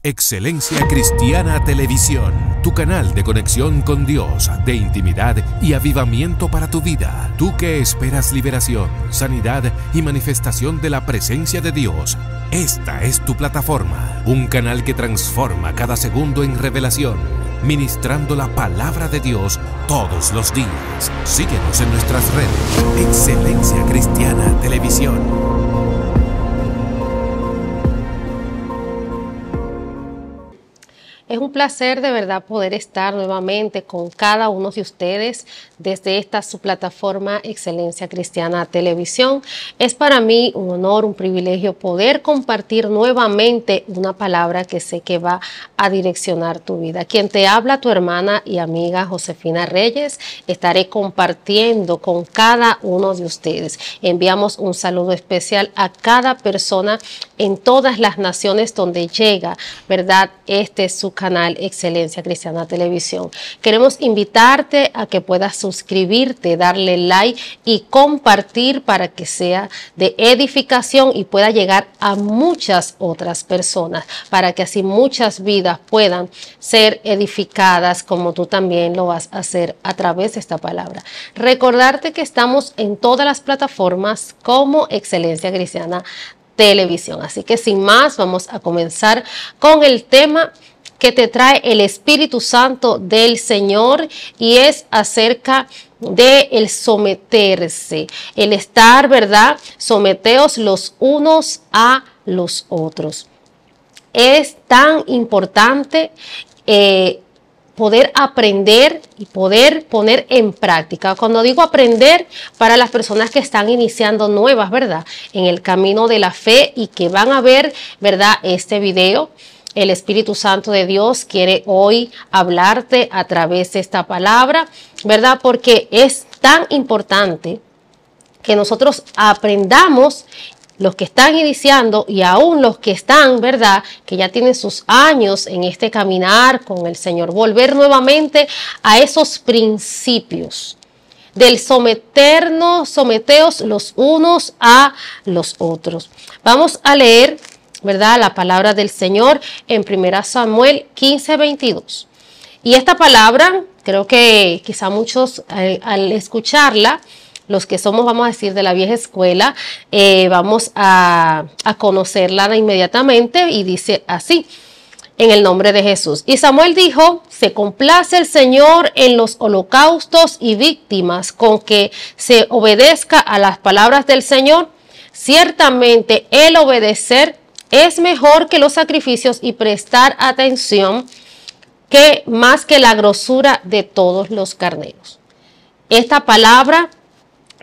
Excelencia Cristiana Televisión, tu canal de conexión con Dios, de intimidad y avivamiento para tu vida. Tú que esperas liberación, sanidad y manifestación de la presencia de Dios, esta es tu plataforma. Un canal que transforma cada segundo en revelación, ministrando la palabra de Dios todos los días. Síguenos en nuestras redes. Excelencia Cristiana Televisión. Es un placer de verdad poder estar nuevamente con cada uno de ustedes desde esta su plataforma Excelencia Cristiana Televisión. Es para mí un honor, un privilegio poder compartir nuevamente una palabra que sé que va a direccionar tu vida. Quien te habla, tu hermana y amiga Josefina Reyes, estaré compartiendo con cada uno de ustedes. Enviamos un saludo especial a cada persona en todas las naciones donde llega, ¿verdad? Este es su canal Excelencia Cristiana Televisión. Queremos invitarte a que puedas suscribirte, darle like y compartir para que sea de edificación y pueda llegar a muchas otras personas, para que así muchas vidas puedan ser edificadas como tú también lo vas a hacer a través de esta palabra. Recordarte que estamos en todas las plataformas como Excelencia Cristiana Televisión. Así que sin más, vamos a comenzar con el tema que te trae el Espíritu Santo del Señor, y es acerca de el someterse, el estar, ¿verdad? Someteos los unos a los otros. Es tan importante poder aprender y poder poner en práctica. Cuando digo aprender, para las personas que están iniciando nuevas, ¿verdad?, en el camino de la fe y que van a ver, ¿verdad?, este video, el Espíritu Santo de Dios quiere hoy hablarte a través de esta palabra, ¿verdad?, porque es tan importante que nosotros aprendamos, los que están iniciando y aún los que están, ¿verdad?, que ya tienen sus años en este caminar con el Señor, volver nuevamente a esos principios del someteos los unos a los otros. Vamos a leer, ¿verdad?, la palabra del Señor en 1 Samuel 15:22. Y esta palabra, creo que quizá muchos al escucharla, los que somos, vamos a decir, de la vieja escuela, vamos a conocerla inmediatamente, y dice así: en el nombre de Jesús. Y Samuel dijo: se complace el Señor en los holocaustos y víctimas, con que se obedezca a las palabras del Señor. Ciertamente el obedecer es mejor que los sacrificios, y prestar atención que más que la grosura de todos los carneros. Esta palabra,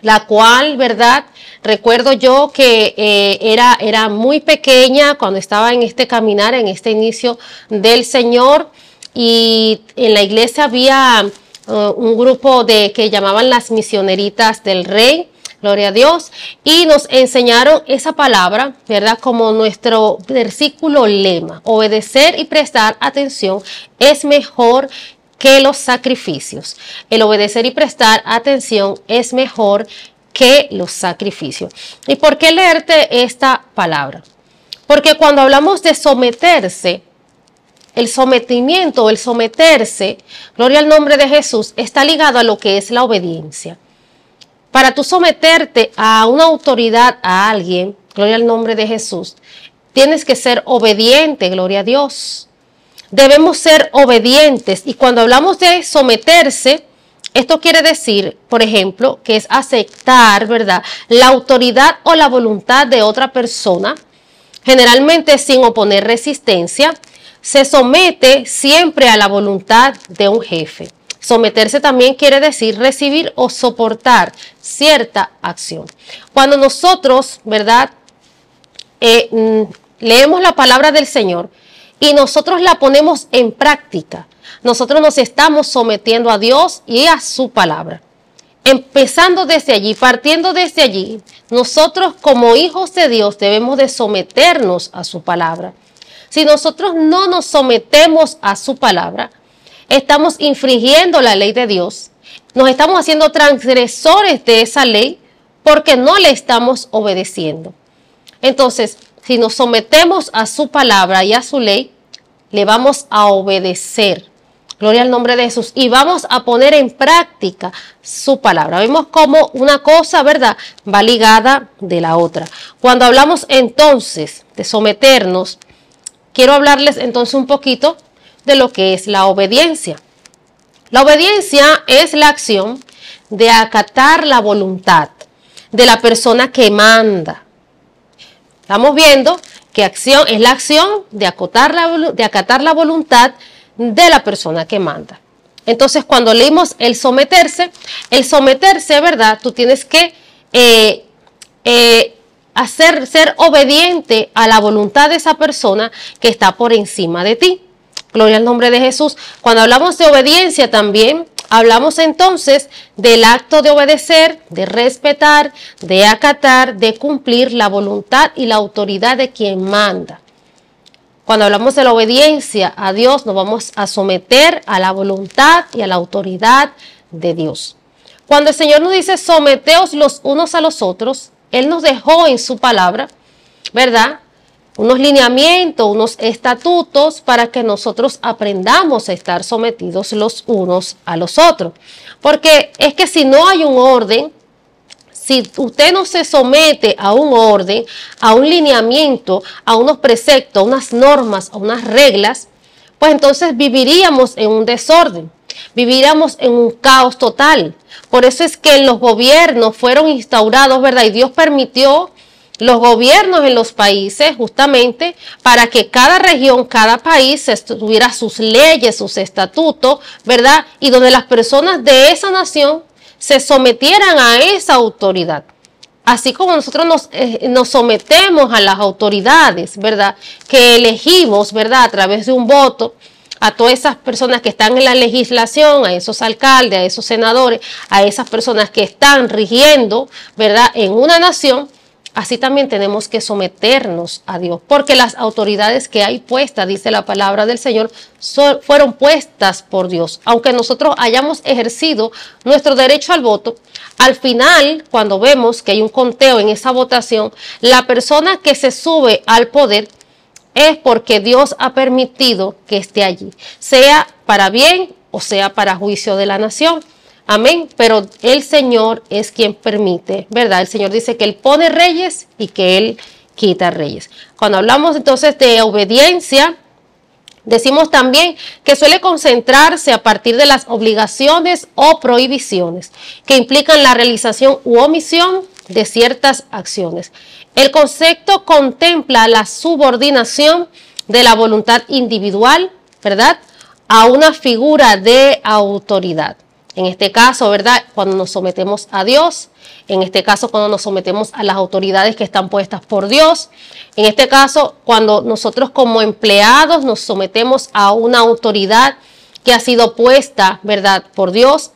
la cual, ¿verdad?, recuerdo yo que era muy pequeña cuando estaba en este caminar, en este inicio del Señor, y en la iglesia había un grupo que llamaban las misioneritas del Rey, gloria a Dios, y nos enseñaron esa palabra, ¿verdad?, como nuestro versículo lema: obedecer y prestar atención es mejor que los sacrificios. El obedecer y prestar atención es mejor que los sacrificios. ¿Y por qué leerte esta palabra? Porque cuando hablamos de someterse, el sometimiento, el someterse, gloria al nombre de Jesús, está ligado a lo que es la obediencia. Para tú someterte a una autoridad, a alguien, gloria al nombre de Jesús, tienes que ser obediente, gloria a Dios. Debemos ser obedientes, y cuando hablamos de someterse, esto quiere decir, por ejemplo, que es aceptar, ¿verdad?, la autoridad o la voluntad de otra persona, generalmente sin oponer resistencia. Se somete siempre a la voluntad de un jefe. Someterse también quiere decir recibir o soportar cierta acción. Cuando nosotros, ¿verdad?, leemos la palabra del Señor y nosotros la ponemos en práctica, nosotros nos estamos sometiendo a Dios y a su palabra. Empezando desde allí, partiendo desde allí, nosotros como hijos de Dios debemos de someternos a su palabra. Si nosotros no nos sometemos a su palabra, estamos infringiendo la ley de Dios, nos estamos haciendo transgresores de esa ley porque no le estamos obedeciendo. Entonces, si nos sometemos a su palabra y a su ley, le vamos a obedecer. Gloria al nombre de Jesús. Y vamos a poner en práctica su palabra. Vemos cómo una cosa, ¿verdad?, va ligada de la otra. Cuando hablamos entonces de someternos, quiero hablarles entonces un poquito de lo que es la obediencia. La obediencia es la acción de acatar la voluntad de la persona que manda. Estamos viendo que acción es la acción de acatar la voluntad de la persona que manda. Entonces, cuando leímos el someterse, ¿verdad? Tú tienes que ser obediente a la voluntad de esa persona que está por encima de ti. Gloria al nombre de Jesús. Cuando hablamos de obediencia también, hablamos entonces del acto de obedecer, de respetar, de acatar, de cumplir la voluntad y la autoridad de quien manda. Cuando hablamos de la obediencia a Dios, nos vamos a someter a la voluntad y a la autoridad de Dios. Cuando el Señor nos dice someteos los unos a los otros, Él nos dejó en su palabra, ¿verdad?, unos lineamientos, unos estatutos para que nosotros aprendamos a estar sometidos los unos a los otros. Porque es que si no hay un orden, si usted no se somete a un orden, a un lineamiento, a unos preceptos, a unas normas, a unas reglas, pues entonces viviríamos en un desorden, viviríamos en un caos total. Por eso es que los gobiernos fueron instaurados, ¿verdad? Y Dios permitió los gobiernos en los países justamente para que cada región, cada país tuviera sus leyes, sus estatutos, ¿verdad? Y donde las personas de esa nación se sometieran a esa autoridad. Así como nosotros nos sometemos a las autoridades, ¿verdad?, que elegimos, ¿verdad?, a través de un voto, a todas esas personas que están en la legislación, a esos alcaldes, a esos senadores, a esas personas que están rigiendo, ¿verdad?, en una nación. Así también tenemos que someternos a Dios, porque las autoridades que hay puestas, dice la palabra del Señor, fueron puestas por Dios. Aunque nosotros hayamos ejercido nuestro derecho al voto, al final, cuando vemos que hay un conteo en esa votación, la persona que se sube al poder es porque Dios ha permitido que esté allí, sea para bien o sea para juicio de la nación. Amén, pero el Señor es quien permite, ¿verdad? El Señor dice que Él pone reyes y que Él quita reyes. Cuando hablamos entonces de obediencia, decimos también que suele concentrarse a partir de las obligaciones o prohibiciones que implican la realización u omisión de ciertas acciones. El concepto contempla la subordinación de la voluntad individual, ¿verdad?, a una figura de autoridad. En este caso, ¿verdad?, cuando nos sometemos a Dios, en este caso cuando nos sometemos a las autoridades que están puestas por Dios, en este caso cuando nosotros como empleados nos sometemos a una autoridad que ha sido puesta, ¿verdad?, por Dios.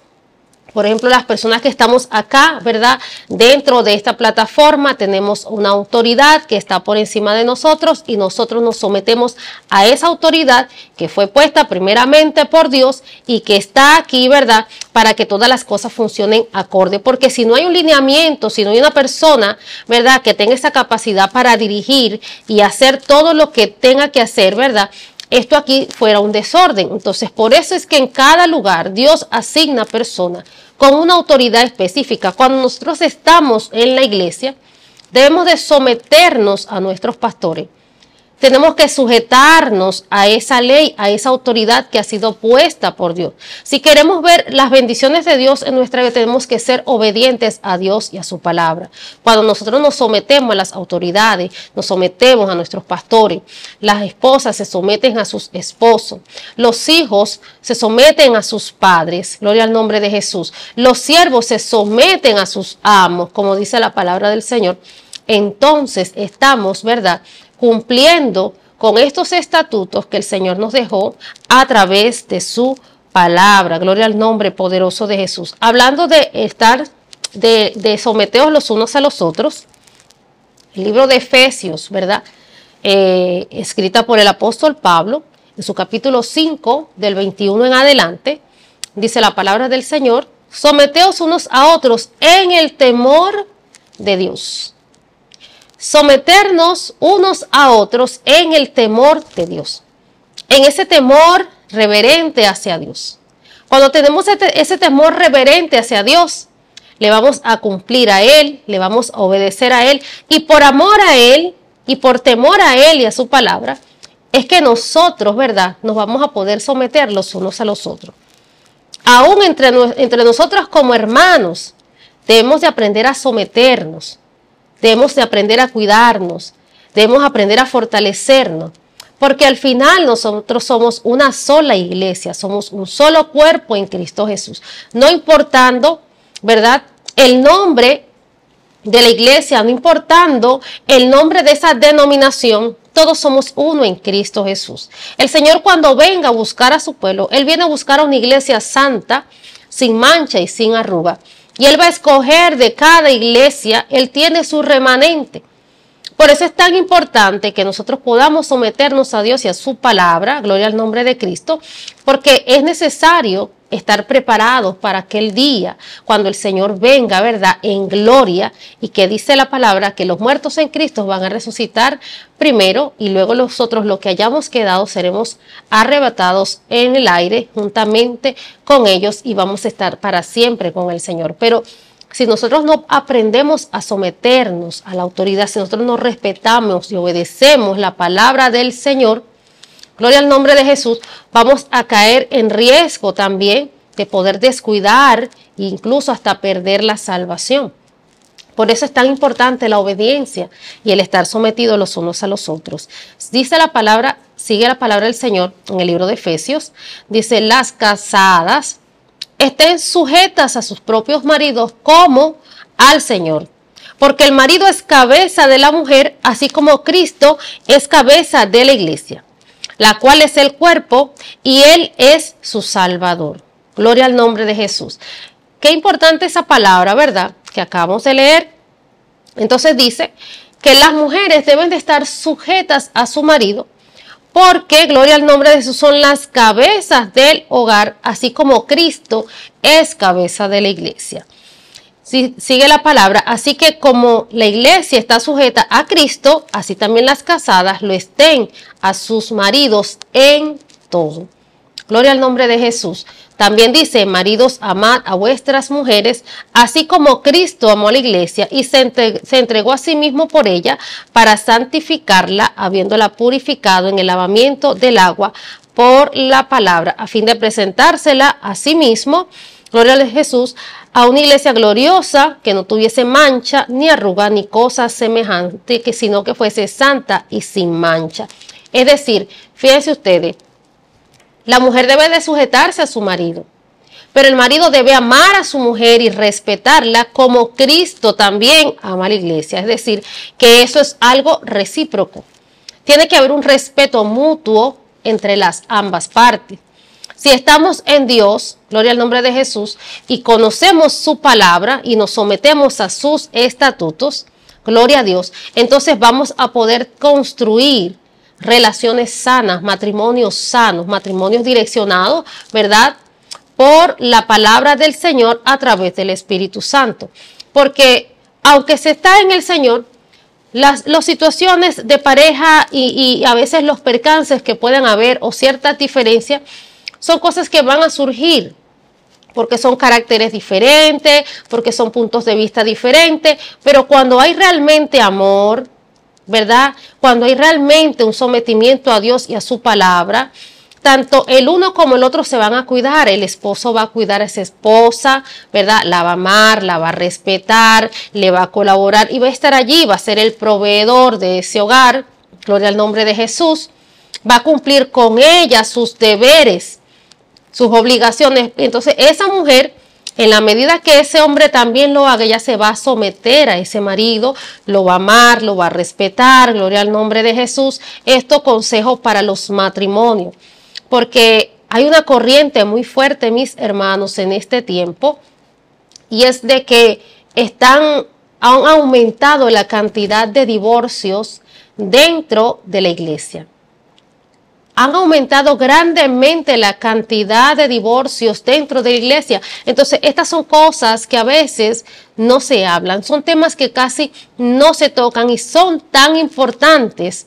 Por ejemplo, las personas que estamos acá, ¿verdad?, dentro de esta plataforma tenemos una autoridad que está por encima de nosotros y nosotros nos sometemos a esa autoridad que fue puesta primeramente por Dios y que está aquí, ¿verdad?, para que todas las cosas funcionen acorde. Porque si no hay un lineamiento, si no hay una persona, ¿verdad?, que tenga esa capacidad para dirigir y hacer todo lo que tenga que hacer, ¿verdad?, esto aquí fuera un desorden. Entonces, por eso es que en cada lugar Dios asigna personas con una autoridad específica. Cuando nosotros estamos en la iglesia, debemos de someternos a nuestros pastores. Tenemos que sujetarnos a esa ley, a esa autoridad que ha sido puesta por Dios. Si queremos ver las bendiciones de Dios en nuestra vida, tenemos que ser obedientes a Dios y a su palabra. Cuando nosotros nos sometemos a las autoridades, nos sometemos a nuestros pastores, las esposas se someten a sus esposos, los hijos se someten a sus padres, gloria al nombre de Jesús, los siervos se someten a sus amos, como dice la palabra del Señor, entonces estamos, ¿verdad?, cumpliendo con estos estatutos que el Señor nos dejó a través de su palabra. Gloria al nombre poderoso de Jesús. Hablando de someteos los unos a los otros, el libro de Efesios, ¿verdad?, escrita por el apóstol Pablo, en su capítulo 5, del 21 en adelante, dice la palabra del Señor: someteos unos a otros en el temor de Dios. Someternos unos a otros en el temor de Dios. en ese temor reverente hacia Dios. Cuando tenemos ese temor reverente hacia Dios, le vamos a cumplir a Él, le vamos a obedecer a Él, y por amor a Él y por temor a Él y a su palabra, es que nosotros, ¿verdad?, nos vamos a poder someter los unos a los otros. Aún entre nosotros como hermanos, debemos de aprender a someternos, debemos de aprender a cuidarnos, debemos aprender a fortalecernos, porque al final nosotros somos una sola iglesia, somos un solo cuerpo en Cristo Jesús. No importando, ¿verdad?, el nombre de la iglesia, no importando el nombre de esa denominación, todos somos uno en Cristo Jesús. El Señor, cuando venga a buscar a su pueblo, Él viene a buscar a una iglesia santa, sin mancha y sin arruga. Y Él va a escoger de cada iglesia, Él tiene su remanente. Por eso es tan importante que nosotros podamos someternos a Dios y a su palabra, gloria al nombre de Cristo, porque es necesario estar preparados para aquel día cuando el Señor venga, ¿verdad?, en gloria, y que dice la palabra que los muertos en Cristo van a resucitar primero y luego nosotros, los que hayamos quedado, seremos arrebatados en el aire juntamente con ellos y vamos a estar para siempre con el Señor. Pero si nosotros no aprendemos a someternos a la autoridad, si nosotros no respetamos y obedecemos la palabra del Señor, gloria al nombre de Jesús, vamos a caer en riesgo también de poder descuidar e incluso hasta perder la salvación. Por eso es tan importante la obediencia y el estar sometidos los unos a los otros. Dice la palabra, sigue la palabra del Señor en el libro de Efesios, dice: las casadas estén sujetas a sus propios maridos como al Señor. Porque el marido es cabeza de la mujer, así como Cristo es cabeza de la iglesia, la cual es el cuerpo y Él es su Salvador. Gloria al nombre de Jesús. Qué importante esa palabra, ¿verdad?, que acabamos de leer. Entonces dice que las mujeres deben de estar sujetas a su marido, porque, gloria al nombre de Jesús, son las cabezas del hogar, así como Cristo es cabeza de la iglesia. Sigue la palabra, así que como la iglesia está sujeta a Cristo, así también las casadas lo estén a sus maridos en todo. Gloria al nombre de Jesús. También dice: maridos, amad a vuestras mujeres, así como Cristo amó a la iglesia y se entregó a sí mismo por ella para santificarla, habiéndola purificado en el lavamiento del agua por la palabra, a fin de presentársela a sí mismo, gloria a Jesús, a una iglesia gloriosa, que no tuviese mancha, ni arruga, ni cosa semejante, sino que fuese santa y sin mancha. Es decir, fíjense ustedes, la mujer debe de sujetarse a su marido, pero el marido debe amar a su mujer y respetarla como Cristo también ama a la iglesia. Es decir, que eso es algo recíproco. Tiene que haber un respeto mutuo entre las ambas partes. Si estamos en Dios, gloria al nombre de Jesús, y conocemos su palabra y nos sometemos a sus estatutos, gloria a Dios, entonces vamos a poder construir relaciones sanas, matrimonios sanos, matrimonios direccionados, ¿verdad?, por la palabra del Señor a través del Espíritu Santo. Porque aunque se está en el Señor, las situaciones de pareja y a veces los percances que puedan haber o ciertas diferencias son cosas que van a surgir, porque son caracteres diferentes, porque son puntos de vista diferentes, pero cuando hay realmente amor, ¿verdad?, cuando hay realmente un sometimiento a Dios y a su palabra, tanto el uno como el otro se van a cuidar. El esposo va a cuidar a esa esposa, ¿verdad?, la va a amar, la va a respetar, le va a colaborar y va a estar allí, va a ser el proveedor de ese hogar, gloria al nombre de Jesús, va a cumplir con ella sus deberes, sus obligaciones. Entonces esa mujer, en la medida que ese hombre también lo haga, ella se va a someter a ese marido, lo va a amar, lo va a respetar, gloria al nombre de Jesús. Esto consejo para los matrimonios, porque hay una corriente muy fuerte, mis hermanos, en este tiempo, y es de que han aumentado la cantidad de divorcios dentro de la iglesia. Han aumentado grandemente la cantidad de divorcios dentro de la iglesia. Entonces, estas son cosas que a veces no se hablan, son temas que casi no se tocan y son tan importantes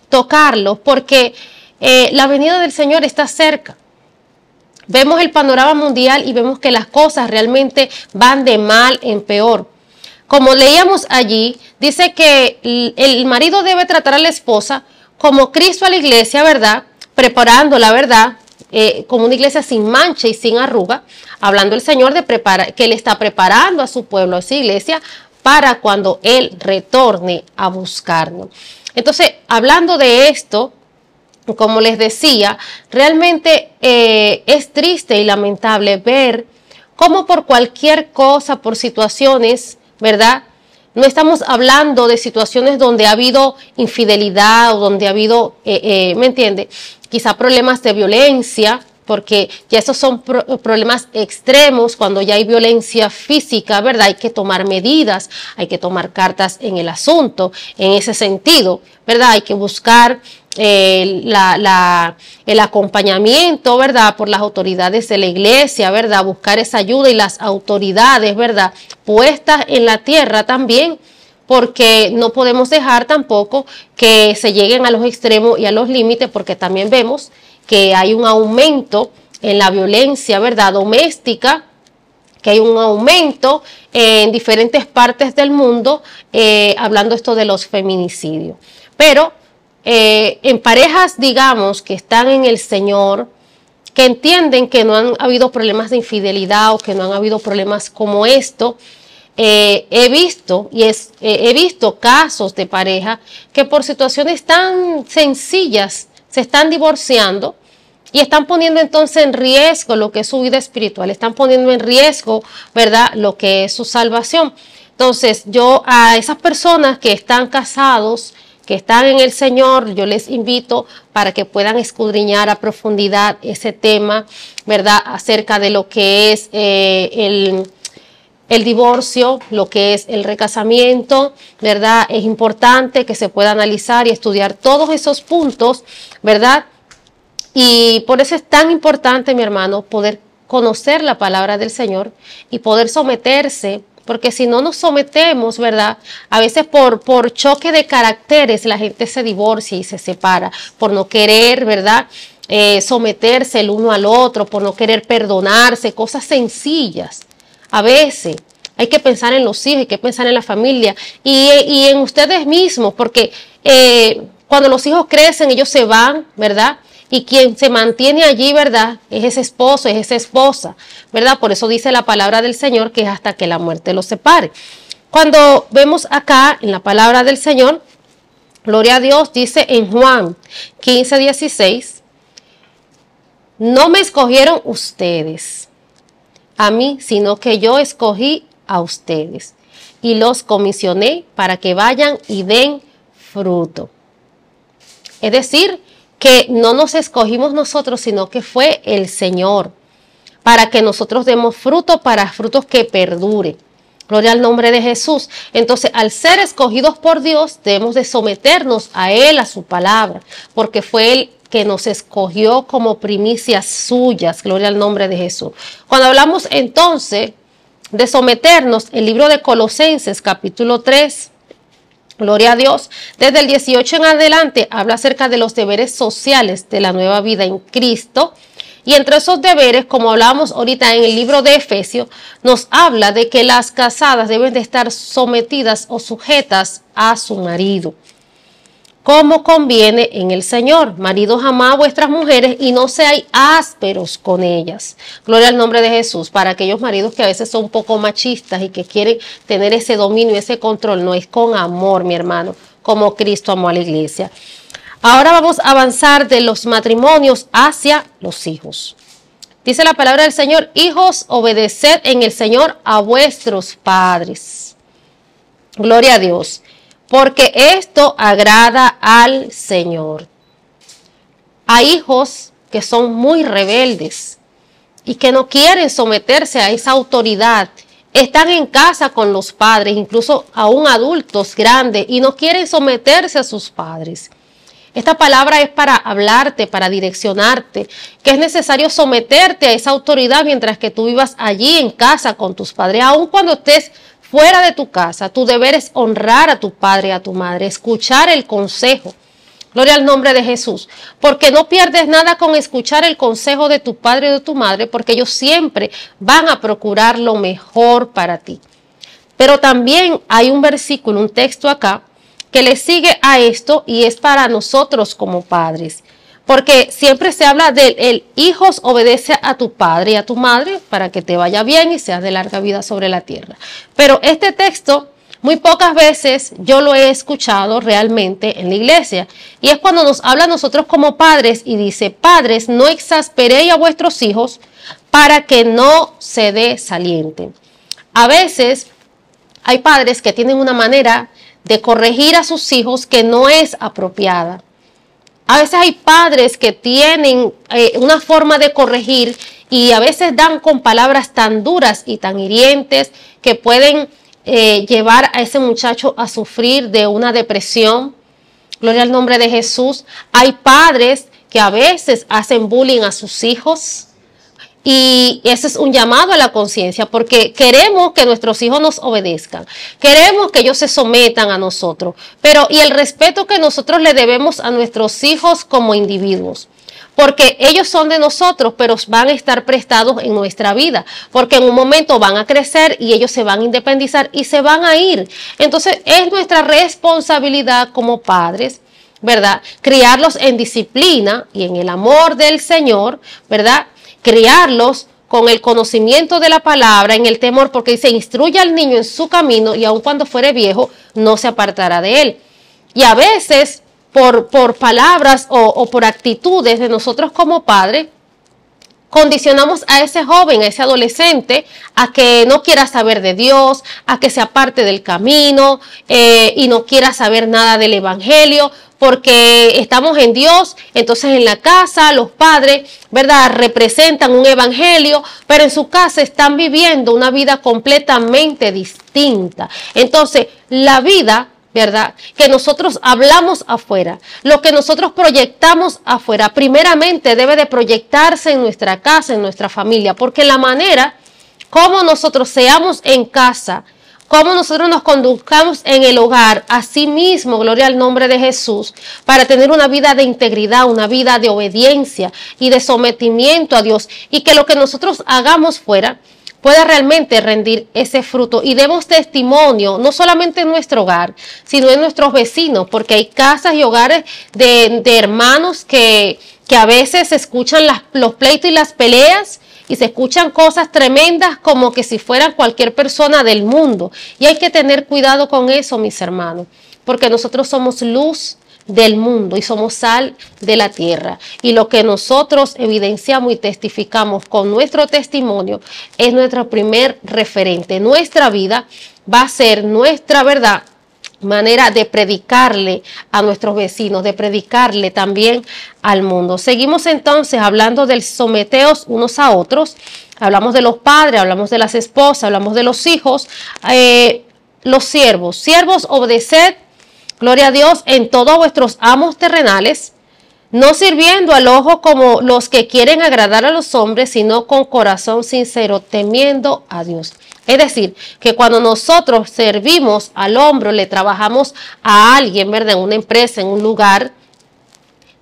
tocarlos porque la venida del Señor está cerca. Vemos el panorama mundial y vemos que las cosas realmente van de mal en peor. Como leíamos allí, dice que el marido debe tratar a la esposa como Cristo a la iglesia, ¿verdad? Preparándola, ¿verdad? Como una iglesia sin mancha y sin arruga, hablando el Señor de que Él está preparando a su pueblo, a su iglesia, para cuando Él retorne a buscarnos. Entonces, hablando de esto, como les decía, realmente es triste y lamentable ver cómo por cualquier cosa, por situaciones, ¿verdad? No estamos hablando de situaciones donde ha habido infidelidad o donde ha habido, ¿me entiende? Quizá problemas de violencia, porque ya esos son problemas extremos cuando ya hay violencia física, ¿verdad? Hay que tomar medidas, hay que tomar cartas en el asunto, en ese sentido, ¿verdad? Hay que buscar el acompañamiento, ¿verdad? Por las autoridades de la iglesia, ¿verdad? Buscar esa ayuda y las autoridades, ¿verdad? Puestas en la tierra también, porque no podemos dejar tampoco que se lleguen a los extremos y a los límites, porque también vemos que hay un aumento en la violencia, ¿verdad? Doméstica, que hay un aumento en diferentes partes del mundo, hablando esto de los feminicidios. Pero en parejas, digamos, que están en el Señor, que entienden que no han habido problemas de infidelidad o que no han habido problemas como esto, he visto casos de pareja que por situaciones tan sencillas se están divorciando y están poniendo entonces en riesgo lo que es su vida espiritual, están poniendo en riesgo, ¿verdad?, lo que es su salvación. Entonces, yo a esas personas que están casados, que están en el Señor, yo les invito para que puedan escudriñar a profundidad ese tema, ¿verdad?, acerca de lo que es el divorcio, lo que es el recasamiento, ¿verdad? Es importante que se pueda analizar y estudiar todos esos puntos, ¿verdad? Y por eso es tan importante, mi hermano, poder conocer la palabra del Señor y poder someterse, porque si no nos sometemos, ¿verdad? A veces por choque de caracteres la gente se divorcia y se separa, por no querer, ¿verdad?, someterse el uno al otro, por no querer perdonarse, cosas sencillas. A veces hay que pensar en los hijos, hay que pensar en la familia y en ustedes mismos, porque cuando los hijos crecen, ellos se van, ¿verdad? Y quien se mantiene allí, ¿verdad?, es ese esposo, es esa esposa, ¿verdad? Por eso dice la palabra del Señor que es hasta que la muerte los separe. Cuando vemos acá en la palabra del Señor, gloria a Dios, dice en Juan 15:16, no me escogieron ustedes a mí, sino que yo escogí a ustedes y los comisioné para que vayan y den fruto. Es decir, que no nos escogimos nosotros, sino que fue el Señor, para que nosotros demos fruto, para frutos que perduren. Gloria al nombre de Jesús. Entonces, al ser escogidos por Dios, debemos de someternos a Él, a su palabra, porque fue Él que nos escogió como primicias suyas. Gloria al nombre de Jesús. Cuando hablamos entonces de someternos, el libro de Colosenses, capítulo 3, gloria a Dios, desde el 18 en adelante, habla acerca de los deberes sociales de la nueva vida en Cristo. Y entre esos deberes, como hablábamos ahorita en el libro de Efesios, nos habla de que las casadas deben de estar sometidas o sujetas a su marido, como conviene en el Señor. Maridos, amad a vuestras mujeres y no seáis ásperos con ellas. Gloria al nombre de Jesús. Para aquellos maridos que a veces son un poco machistas y que quieren tener ese dominio, ese control, no es con amor, mi hermano, como Cristo amó a la iglesia. Ahora vamos a avanzar de los matrimonios hacia los hijos. Dice la palabra del Señor: hijos, obedeced en el Señor a vuestros padres. Gloria a Dios. Porque esto agrada al Señor. Hay hijos que son muy rebeldes y que no quieren someterse a esa autoridad. Están en casa con los padres, incluso aún adultos grandes, y no quieren someterse a sus padres. Esta palabra es para hablarte, para direccionarte, que es necesario someterte a esa autoridad mientras que tú vivas allí en casa con tus padres, aun cuando estés fuera de tu casa. Tu deber es honrar a tu padre y a tu madre, escuchar el consejo, Gloria al nombre de Jesús. Porque no pierdes nada con escuchar el consejo de tu padre o de tu madre, porque ellos siempre van a procurar lo mejor para ti. Pero también hay un versículo, un texto acá, que le sigue a esto y es para nosotros como padres. Porque siempre se habla de el hijos obedece a tu padre y a tu madre para que te vaya bien y seas de larga vida sobre la tierra. Pero este texto muy pocas veces yo lo he escuchado realmente en la iglesia. Y es cuando nos habla a nosotros como padres y dice, padres, no exasperéis a vuestros hijos para que no se desalienten. A veces hay padres que tienen una manera de corregir a sus hijos que no es apropiada. A veces hay padres que tienen una forma de corregir y a veces dan con palabras tan duras y tan hirientes que pueden llevar a ese muchacho a sufrir de una depresión. Gloria al nombre de Jesús. Hay padres que a veces hacen bullying a sus hijos y ese es un llamado a la conciencia porque queremos que nuestros hijos nos obedezcan, queremos que ellos se sometan a nosotros, pero y el respeto que nosotros le debemos a nuestros hijos como individuos. Porque ellos son de nosotros, pero van a estar prestados en nuestra vida. Porque en un momento van a crecer y ellos se van a independizar y se van a ir. Entonces es nuestra responsabilidad como padres, ¿verdad? Criarlos en disciplina y en el amor del Señor, ¿verdad? Criarlos con el conocimiento de la palabra, en el temor, porque dice, instruye al niño en su camino y aun cuando fuere viejo, no se apartará de él. Y a veces por palabras o por actitudes de nosotros como padres, condicionamos a ese joven, a ese adolescente, a que no quiera saber de Dios, a que se aparte del camino y no quiera saber nada del evangelio, porque estamos en Dios, entonces en la casa los padres, ¿verdad?, representan un evangelio, pero en su casa están viviendo una vida completamente distinta. Entonces, la vida, ¿verdad?, que nosotros hablamos afuera, lo que nosotros proyectamos afuera, primeramente debe de proyectarse en nuestra casa, en nuestra familia, porque la manera como nosotros seamos en casa, cómo nosotros nos conduzcamos en el hogar, así mismo, gloria al nombre de Jesús, para tener una vida de integridad, una vida de obediencia y de sometimiento a Dios, y que lo que nosotros hagamos fuera pueda realmente rendir ese fruto y demos testimonio, no solamente en nuestro hogar, sino en nuestros vecinos, porque hay casas y hogares de hermanos que a veces escuchan los pleitos y las peleas y se escuchan cosas tremendas como que si fueran cualquier persona del mundo. Y hay que tener cuidado con eso, mis hermanos, porque nosotros somos luz del mundo y somos sal de la tierra, y lo que nosotros evidenciamos y testificamos con nuestro testimonio es nuestro primer referente. Nuestra vida va a ser nuestra verdad, manera de predicarle a nuestros vecinos, de predicarle también al mundo. Seguimos entonces hablando del someteos unos a otros. Hablamos de los padres, hablamos de las esposas, hablamos de los hijos, los siervos, obedeced, gloria a Dios, en todos vuestros amos terrenales, no sirviendo al ojo como los que quieren agradar a los hombres, sino con corazón sincero, temiendo a Dios. Es decir, que cuando nosotros servimos al hombre, le trabajamos a alguien, ¿verdad?, en una empresa, en un lugar,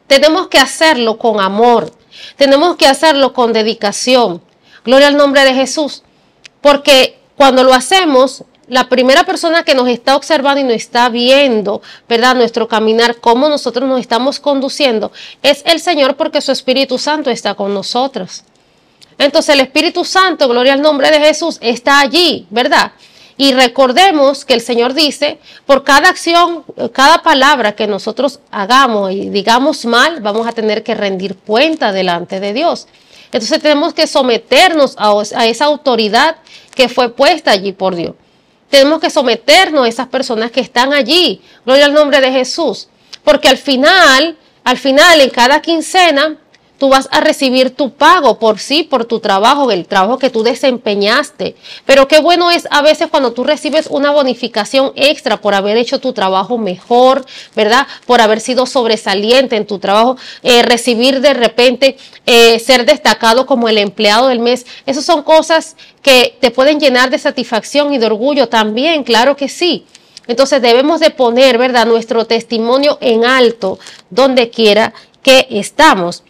tenemos que hacerlo con amor, tenemos que hacerlo con dedicación. Gloria al nombre de Jesús, porque cuando lo hacemos, la primera persona que nos está observando y nos está viendo, ¿verdad?, nuestro caminar, cómo nosotros nos estamos conduciendo, es el Señor, porque su Espíritu Santo está con nosotros. Entonces el Espíritu Santo, gloria al nombre de Jesús, está allí, ¿verdad? Y recordemos que el Señor dice, por cada acción, cada palabra que nosotros hagamos y digamos mal, vamos a tener que rendir cuenta delante de Dios. Entonces tenemos que someternos a esa autoridad que fue puesta allí por Dios. Tenemos que someternos a esas personas que están allí. Gloria al nombre de Jesús. Porque al final, en cada quincena, tú vas a recibir tu pago por tu trabajo, el trabajo que tú desempeñaste. Pero qué bueno es a veces cuando tú recibes una bonificación extra por haber hecho tu trabajo mejor, ¿verdad? Por haber sido sobresaliente en tu trabajo, recibir de repente, ser destacado como el empleado del mes. Esas son cosas que te pueden llenar de satisfacción y de orgullo también, claro que sí. Entonces debemos de poner, ¿verdad?, nuestro testimonio en alto donde quiera que estamos.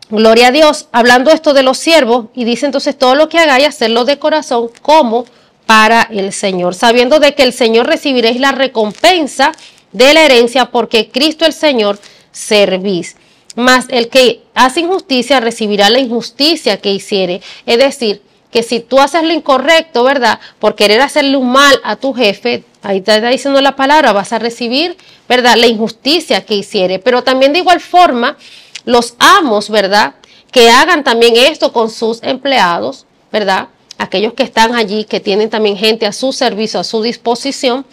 Gloria a Dios. Hablando esto de los siervos, y dice entonces todo lo que hagáis, hacerlo de corazón como para el Señor, sabiendo de que el Señor recibiréis la recompensa de la herencia, porque Cristo el Señor servís. Mas el que hace injusticia recibirá la injusticia que hiciere. Es decir, que si tú haces lo incorrecto, ¿verdad?, por querer hacerle un mal a tu jefe, ahí te está diciendo la palabra, vas a recibir, ¿verdad?, la injusticia que hiciere. Pero también de igual forma, los amos, ¿verdad?, que hagan también esto con sus empleados, ¿verdad?, aquellos que están allí, que tienen también gente a su servicio, a su disposición,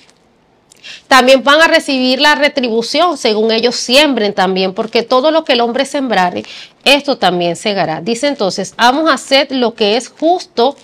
también van a recibir la retribución según ellos siembren también, porque todo lo que el hombre sembrare, esto también segará. Dice entonces, vamos a hacer lo que es justo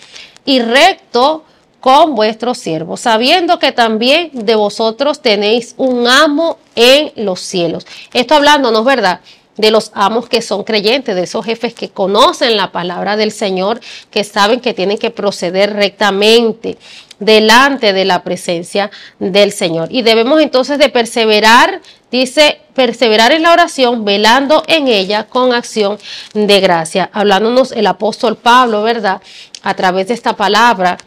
y recto con vuestros siervos, sabiendo que también de vosotros tenéis un amo en los cielos. Esto hablándonos, ¿verdad?, de los amos que son creyentes, de esos jefes que conocen la palabra del Señor, que saben que tienen que proceder rectamente delante de la presencia del Señor. Y debemos entonces de perseverar, dice, perseverar en la oración, velando en ella con acción de gracia. Hablándonos el apóstol Pablo, ¿verdad?, a través de esta palabra.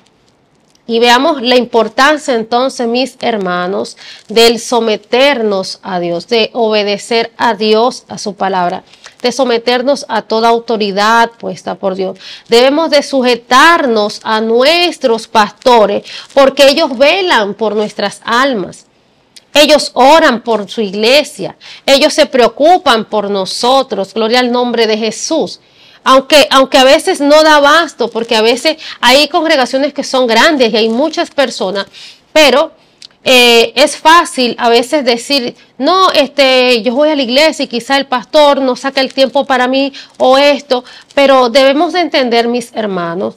Y veamos la importancia entonces, mis hermanos, del someternos a Dios, de obedecer a Dios, a su palabra, de someternos a toda autoridad puesta por Dios. Debemos de sujetarnos a nuestros pastores, porque ellos velan por nuestras almas. Ellos oran por su iglesia, ellos se preocupan por nosotros, gloria al nombre de Jesús. Aunque a veces no da abasto, porque a veces hay congregaciones que son grandes y hay muchas personas, pero es fácil a veces decir, no, yo voy a la iglesia y quizá el pastor no saca el tiempo para mí o esto, pero debemos de entender, mis hermanos,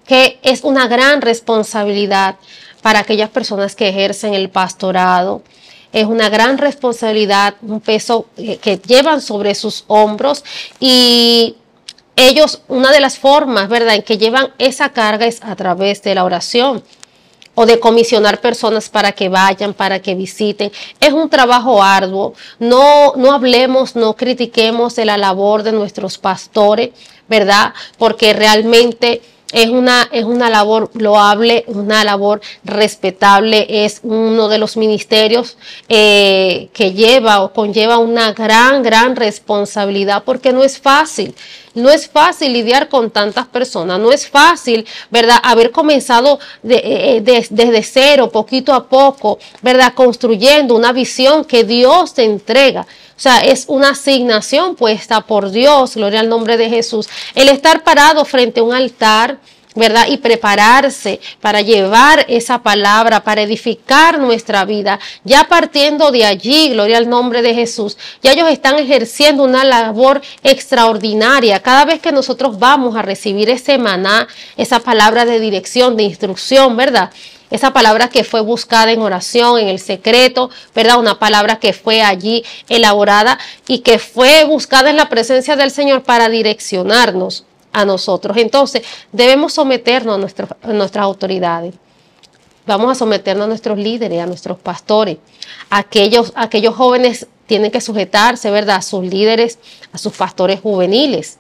que es una gran responsabilidad para aquellas personas que ejercen el pastorado. Es una gran responsabilidad, un peso que llevan sobre sus hombros, y ellos, una de las formas, ¿verdad?, en que llevan esa carga es a través de la oración o de comisionar personas para que vayan, para que visiten. Es un trabajo arduo. No hablemos, no critiquemos de la labor de nuestros pastores, ¿verdad?, porque realmente es una labor loable, una labor respetable, es uno de los ministerios que lleva o conlleva una gran responsabilidad, porque no es fácil lidiar con tantas personas, no es fácil, ¿verdad?, haber comenzado desde cero, poquito a poco, ¿verdad?, construyendo una visión que Dios te entrega. O sea, es una asignación puesta por Dios, gloria al nombre de Jesús. El estar parado frente a un altar, ¿verdad?, y prepararse para llevar esa palabra, para edificar nuestra vida. Ya partiendo de allí, gloria al nombre de Jesús, ya ellos están ejerciendo una labor extraordinaria. Cada vez que nosotros vamos a recibir ese maná, esa palabra de dirección, de instrucción, ¿verdad?, esa palabra que fue buscada en oración, en el secreto, ¿verdad?, una palabra que fue allí elaborada y que fue buscada en la presencia del Señor para direccionarnos a nosotros. Entonces, debemos someternos a nuestras autoridades. Vamos a someternos a nuestros líderes, a nuestros pastores. Aquellos jóvenes tienen que sujetarse, ¿verdad?, a sus líderes, a sus pastores juveniles,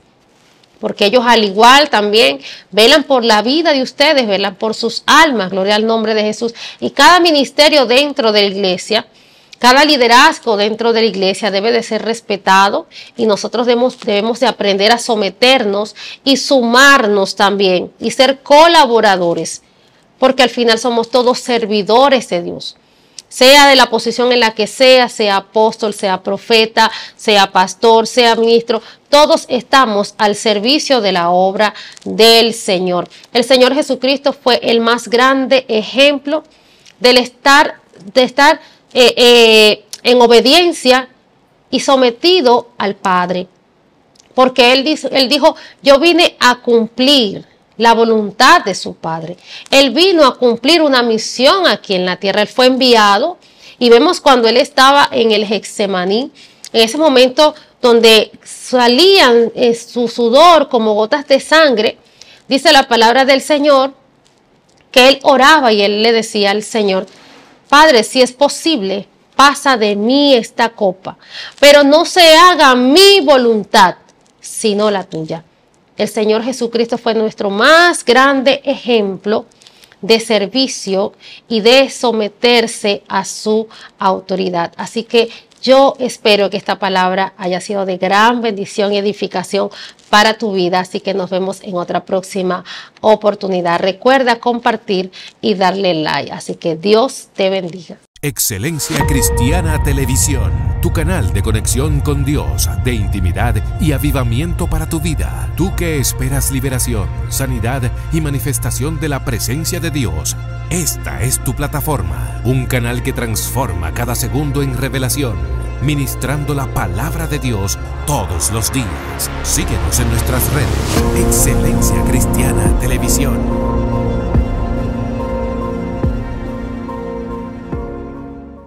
porque ellos al igual también velan por la vida de ustedes, velan por sus almas, gloria al nombre de Jesús. Y cada ministerio dentro de la iglesia, cada liderazgo dentro de la iglesia debe de ser respetado, y nosotros debemos de aprender a someternos y sumarnos también y ser colaboradores, porque al final somos todos servidores de Dios. Sea de la posición en la que sea apóstol, sea profeta, sea pastor, sea ministro, todos estamos al servicio de la obra del Señor. El Señor Jesucristo fue el más grande ejemplo de estar en obediencia y sometido al Padre, porque Él dijo, yo vine a cumplir la voluntad de su Padre. Él vino a cumplir una misión aquí en la tierra. Él fue enviado, y vemos cuando Él estaba en el Getsemaní, en ese momento donde salían su sudor como gotas de sangre, dice la palabra del Señor que Él oraba y Él le decía al Señor, Padre, si es posible, pasa de mí esta copa, pero no se haga mi voluntad, sino la tuya. El Señor Jesucristo fue nuestro más grande ejemplo de servicio y de someterse a su autoridad. Así que yo espero que esta palabra haya sido de gran bendición y edificación para tu vida. Así que nos vemos en otra próxima oportunidad. Recuerda compartir y darle like. Así que Dios te bendiga. Excelencia Cristiana Televisión, tu canal de conexión con Dios, de intimidad y avivamiento para tu vida. Tú que esperas liberación, sanidad y manifestación de la presencia de Dios, esta es tu plataforma. Un canal que transforma cada segundo en revelación, ministrando la palabra de Dios todos los días. Síguenos en nuestras redes. Excelencia Cristiana Televisión.